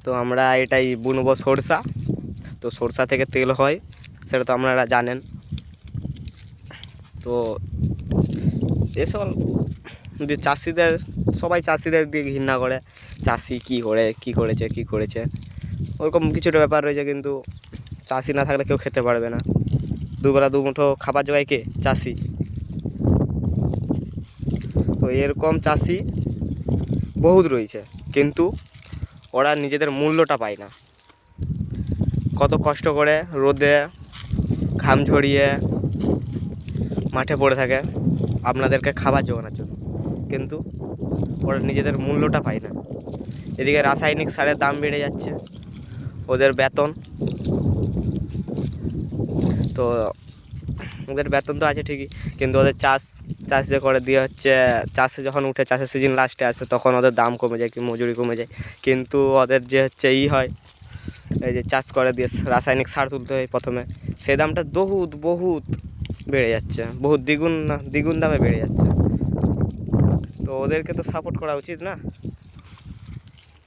তো আমরা এটাই বুনবো সরষা। তো সরষা থেকে তেল হয়, সেটা তো আপনারা জানেন। তো এসব যে চাষিদের, সবাই চাষিদের দিয়ে ঘৃণা করে, চাষি কী করেছে ওরকম কিছুটা ব্যাপার রয়েছে। কিন্তু চাষি না থাকলে কেউ খেতে পারবে না। দুবেলা দুমুঠো খাবার জোগায় কে? চাষি। তো এরকম চাষি বহুত রয়েছে, কিন্তু ওরা নিজেদের মূল্যটা পায় না। কত কষ্ট করে রোদে ঘাম ঝরিয়ে মাঠে পড়ে থাকে আপনাদেরকে খাবার জোগানোর জন্য, কিন্তু ওরা নিজেদের মূল্যটা পায় না। এদিকে রাসায়নিক সারের দাম বেড়ে যাচ্ছে, ওদের বেতন তো ওদের বেতন তো আছে ঠিকই, কিন্তু ওদের চাষ যে করে দিয়ে হচ্ছে, চাষে যখন উঠে, চাষের সিজন লাস্টে আসে, তখন ওদের দাম কমে যায়, কি মজুরি কমে যায়। কিন্তু ওদের যে হচ্ছে হয়, এই যে চাষ করে দিয়ে রাসায়নিক সার তুলতে হয় প্রথমে, সেই দামটা বহুত বেড়ে যাচ্ছে, দ্বিগুণ দামে বেড়ে যাচ্ছে। তো ওদেরকে তো সাপোর্ট করা উচিত না।